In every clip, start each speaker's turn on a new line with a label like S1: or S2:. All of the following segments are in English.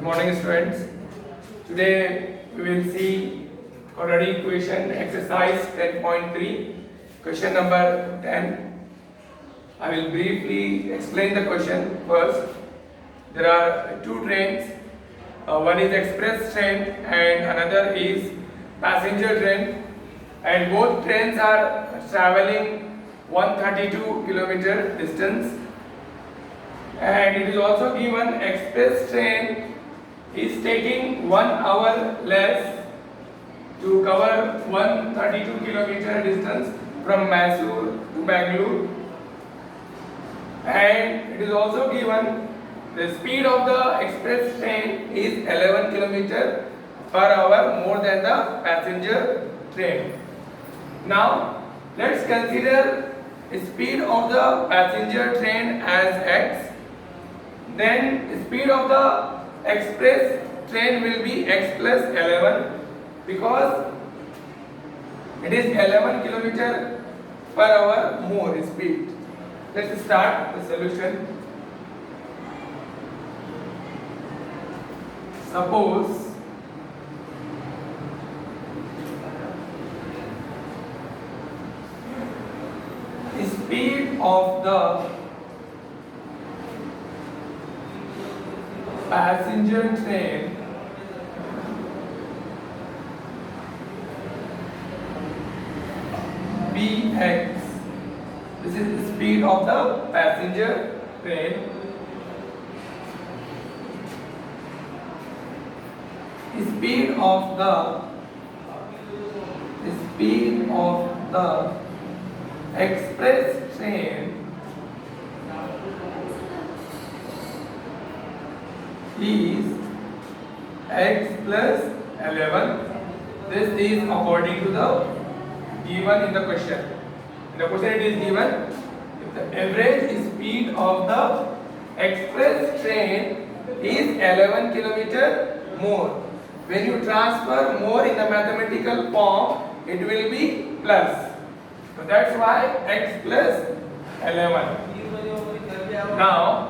S1: Good morning, students. Today we will see quadratic equation exercise 10.3, question number 10. I will briefly explain the question first. There are two trains. One is express train and another is passenger train, and both trains are traveling 132 kilometer distance. And it is also given express train is taking 1 hour less to cover 132 kilometer distance from Mysore to Bangalore, and it is also given the speed of the express train is 11 kilometer per hour more than the passenger train. Now let's consider the speed of the passenger train as x, then the speed of the express train will be x plus 11 because it is 11 kilometer per hour more speed. Let's start the solution. Suppose the speed of the passenger train Bx. This is the speed of the passenger train. The speed of the express train is x plus 11. This is according to the given in the question. In the question it is given if the average speed of the express train is 11 kilometer more. When you transfer more in the mathematical form, it will be plus. So that's why x plus 11. Now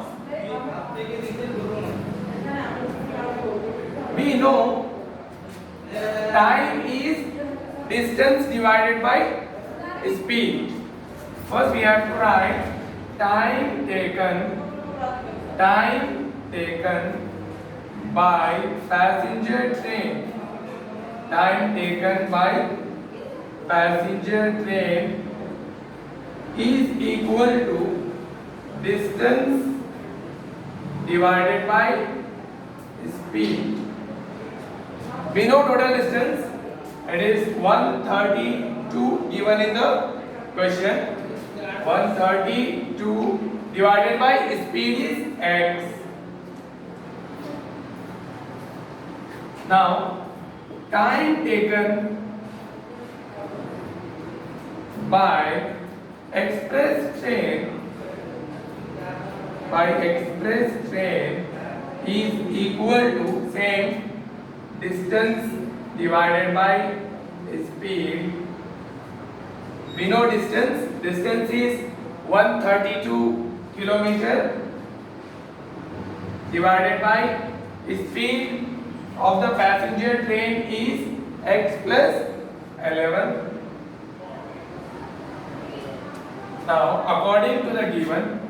S1: we know time is distance divided by speed. First we have to write time taken by passenger train. Time taken by passenger train is equal to distance divided by speed. We know total distance, it is 132 given in the question. 132 divided by speed is x. Now time taken by express train is equal to same distance divided by speed. We know distance is 132 kilometer divided by speed of the passenger train is x plus 11. Now according to the given,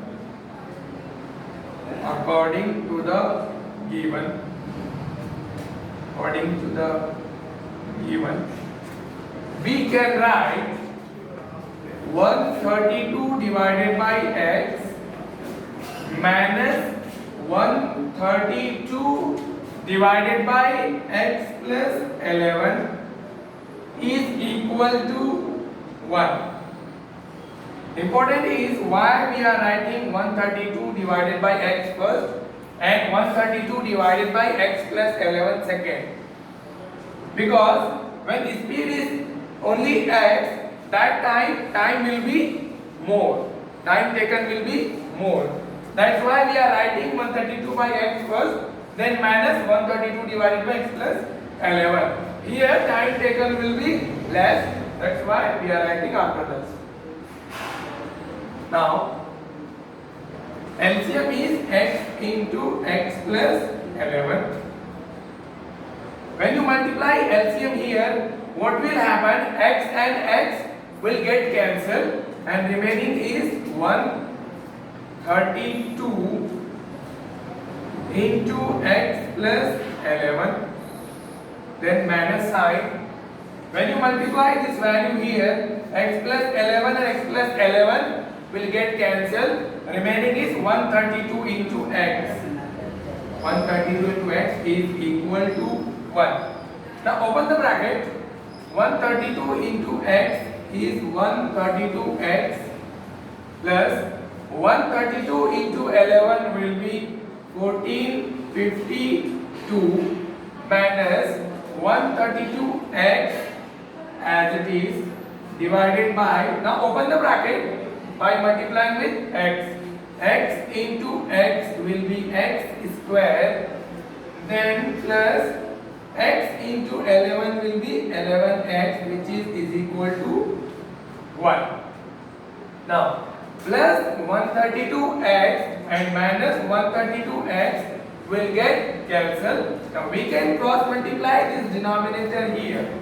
S1: we can write 132 divided by x minus 132 divided by x plus 11 is equal to 1. Important is why we are writing 132 divided by x first and 132 divided by x plus 11 second. Because when the speed is only x, that time will be more. Time taken will be more. That's why we are writing 132 by x first, then minus 132 divided by x plus 11. Here time taken will be less. That's why we are writing after this. Now LCM is x into x plus 11. When you multiply LCM here, what will happen? X and X will get cancelled and remaining is 132 into X plus 11, then minus sign. When you multiply this value here, X plus 11 and X plus 11 will get cancelled. Remaining is 132 into X. 132 into X is equal to 1. Now open the bracket. 132 into X is 132X plus 132 into 11 will be 1452 minus 132X as it is divided by, now open the bracket by multiplying with X. X into X will be X square, then plus X into 11 will be 11X, which is equal to 1. Now plus 132X and minus 132X will get cancelled. Now we can cross multiply this denominator here.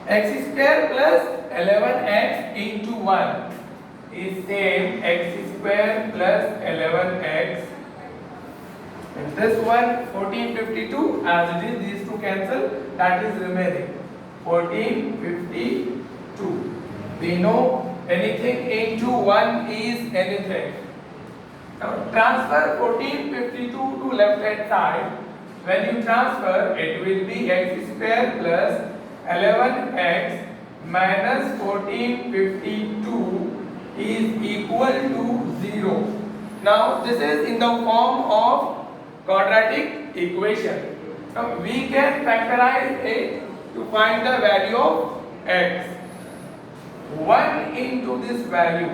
S1: X square plus 11X into 1 is same X square plus 11X. And this one 1452 as it is, these two cancel, that is remaining 1452. We know anything into 1 is anything. Now transfer 1452 to left hand side. When you transfer, it will be X square plus 11X minus 1452 is equal to 0. Now this is in the form of quadratic equation. Now we can factorize it to find the value of X. 1 into this value,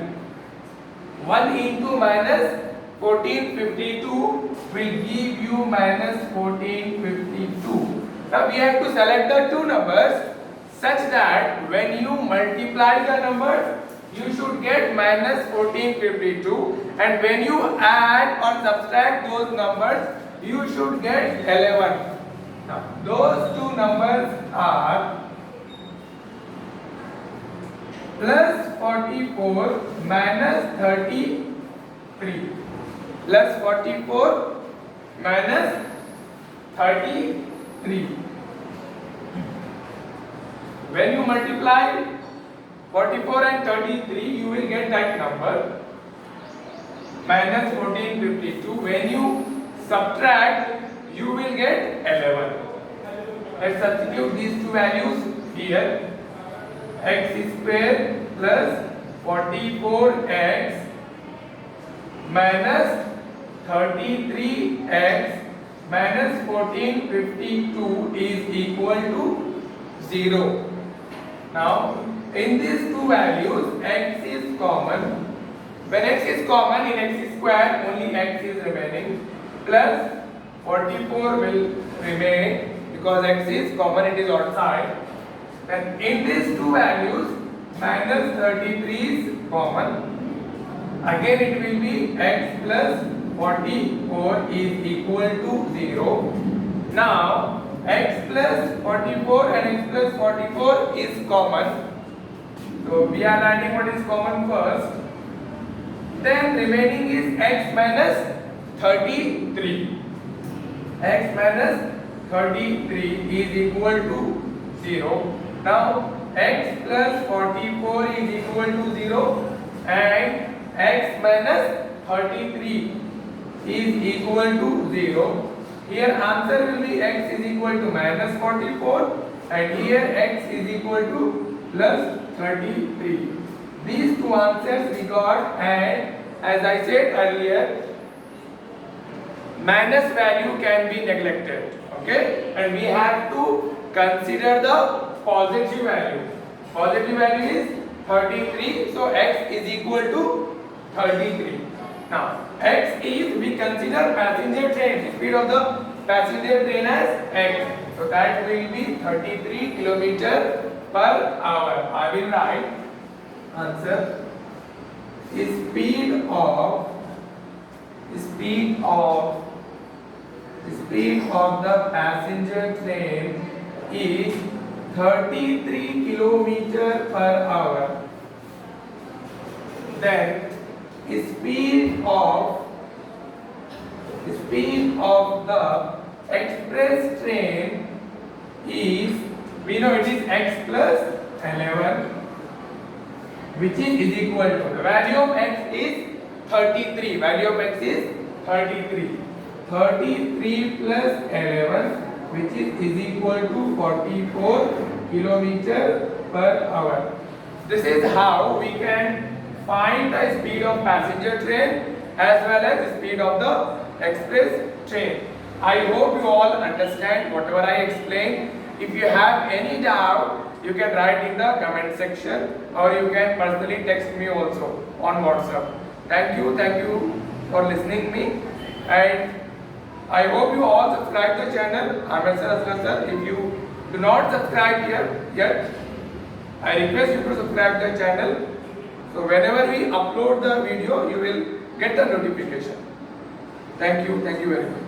S1: 1 into minus 1452 will give you minus 1452. Now we have to select the two numbers such that when you multiply the numbers, you should get minus 1452, and when you add or subtract those numbers, you should get 11. Now those two numbers are plus 44 minus 33. Plus 44 minus 33. When you multiply 44 and 33, you will get that number minus 1452. When you subtract, you will get 11. Let's substitute these two values here. X square plus 44X minus 33X minus 1452 is equal to 0. Now in these two values, X is common. When X is common, in X square only X is remaining, plus 44 will remain because X is common, it is outside. And in these two values, minus 33 is common. Again it will be X plus 44 is equal to 0. Now X plus 44 and X plus 44 is common. So we are writing what is common first. Then remaining is X minus 33. X minus 33 is equal to 0. Now X plus 44 is equal to 0 and X minus 33 is equal to 0. Here answer will be X is equal to minus 44 and here X is equal to plus 33. These two answers we got, and as I said earlier, minus value can be neglected. Okay, and we have to consider the positive value. Positive value is 33, so X is equal to 33. Now X is, we consider passenger train, speed of the passenger train as X, so that will be 33 km per hour. I will write answer is speed of speed of the passenger train is 33 kilometer per hour, then speed of the express train is, we know it is x plus 11, which is equal to, the value of x is 33, value of x is 33 plus 11, which is equal to 44 kilometer per hour. This is how we can find the speed of passenger train as well as the speed of the express train. I hope you all understand whatever I explained. If you have any doubt, you can write in the comment section, or you can personally text me also on WhatsApp. Thank you for listening me, and I hope you all subscribe the channel. I am Sir Asghar sir. If you do not subscribe here yet, I request you to subscribe the channel. So whenever we upload the video, you will get the notification. Thank you very much.